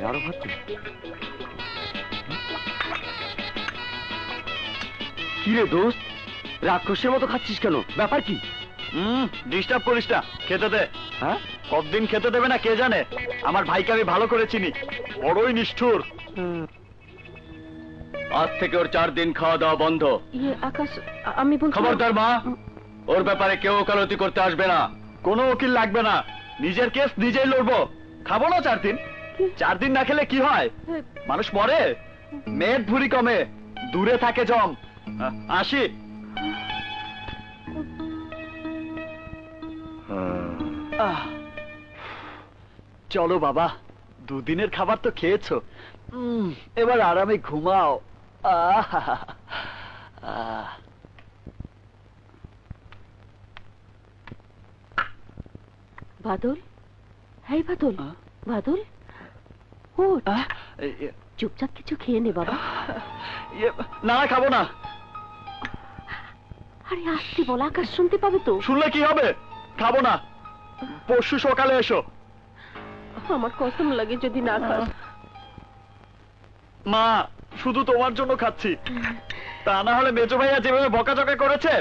আরো ভাত কি রে দোস্ত, রাক্ষসের মতো খাচ্ছিস কেন? ব্যাপার কি? ডিস্টার্ব করিস না, খেতে দে। হ্যাঁ, কতদিন খেতে দেবে না কে জানে। আমার ভাইকে আমি ভালো করে চিনি, বড়ই নিষ্ঠুর। আজ থেকে ওর 4 দিন খাওয়া দাওয়া বন্ধ। আকাশ, আমি বলছি খবরদার মা, ওর ব্যাপারে কেউ ওকালতি করতে আসবে না। কোনো উকিল লাগবে না, নিজের কেস নিজেই লড়বো। খাবো না 4 দিন। 4 দিন না খেলে কি হয়? মানুষ মরে, মেদ ভুঁড়ি কমে, দূরে থাকে জম। আসি। চলো বাবা, 2 দিনের খাবার তো খেয়েছো, এবার আরামে ঘুমাও। বাদল, হ্যাঁ বাদল, বাদল ওঠ, চুপচাপ কিছু খেয়ে নে বাবা। না খাবো না। আরে আসতে বল, আকাশ শুনতে পাবে তো। শুনলে কি হবে? খাবো না, পরশু সকালে এসো। আমার কসম লাগে যদি না খাস। মা, শুধু তোমার জন্য খাচ্ছি, তা না হলে মেজো ভাইয়া যেভাবে বকাঝকা করেছে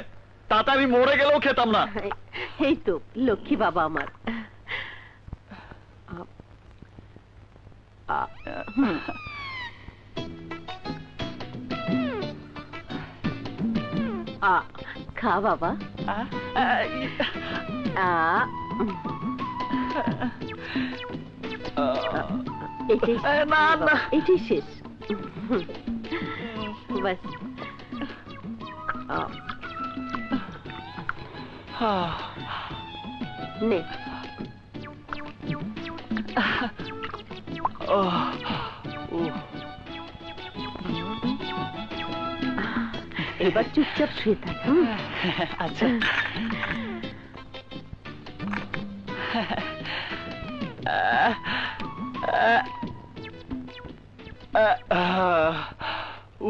তাতে আমি মরে গেলেও খেতাম না। এই তো লক্ষ্মী বাবা আমার। খা বাবা। এটাই শেষ, বাস। নে, এবার চুপচাপ শুয়ে থাক। আচ্ছা।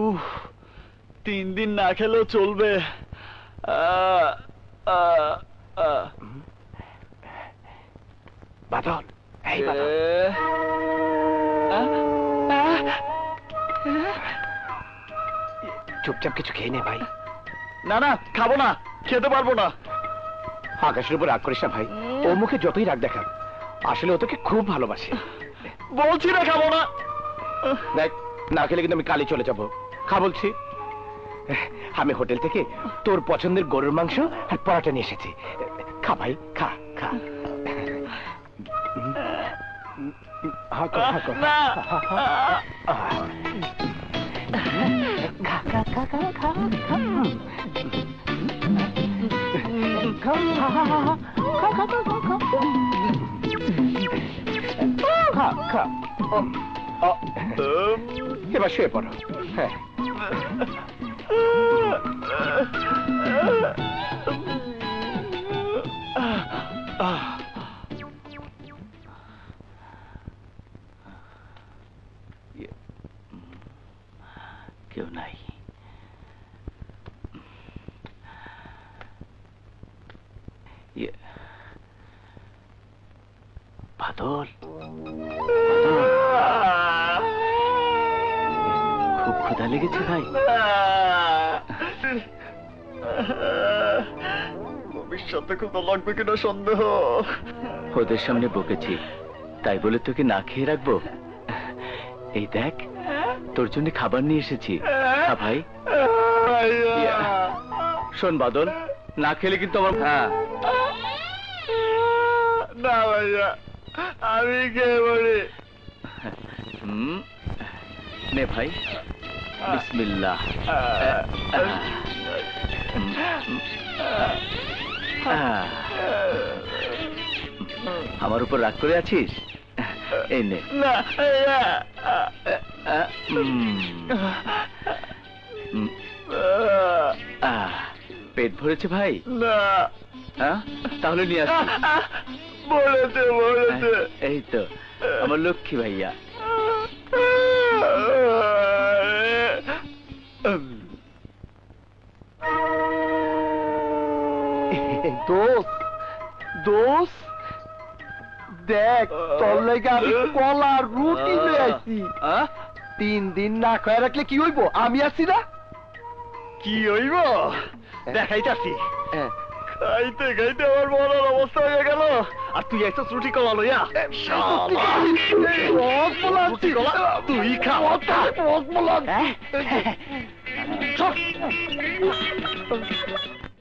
উহ, 3 দিন না খেলেও চলবে। বাদল, এই বাদল, চুপচাপ কিছু খেয়ে নে ভাই। না না, খাবো না, খেতে পারবো না। আকাশের উপর রাগ করিস না ভাই, ও মুখে যতই রাগ দেখান, আসলে ও তোকে খুব ভালোবাসে। বলছি না খাবো না। দেখ, না খেলে কিন্তু আমি কালই চলে যাবো। খা বলছি। আমি হোটেল থেকে তোর পছন্দের গরুর মাংস আর পরোটা নিয়ে এসেছি। খা ভাই, খা খা। এবার শুয়ে পড়ো। হ্যাঁ, কেউ নাই। বাদল, খুব ক্ষুধা লেগেছে ভাই? ভবিষ্যতে ক্ষুধা লাগবে কিনা সন্দেহ। ওদের সামনে বকেছি, তাই বলে তোকে না খেয়ে রাখবো? এই দেখ, তোর জন্য খাবার নিয়ে এসেছি, খা ভাই। শোন বাদল, না খেলে কিন্তু আমার। হ্যাঁ, না ভাইয়া, আমি খেয়ে বলি। নে ভাই, বিসমিল্লাহ। আমার উপর রাগ করে আছিস? এই নে। পেট ভরেছে ভাই? না। তাহলে নিয়ে আস। বলেছে বলেছে। এই তো আমার লক্ষ্মী ভাইয়া। দোস্ত দোস্ত দেখ তোর লাগে আমি কলা আর রুটি লয়ে আইছি 3 দিন না খায় রাখলে কি হইব আমি আছি না কি হইব দেখাইতাছি খাইতে খাইতে আমার মনের অবস্থা হয়ে গেল আর তুই একটা রুটি কলা লইয়া রুটি কলা তুই খা বলা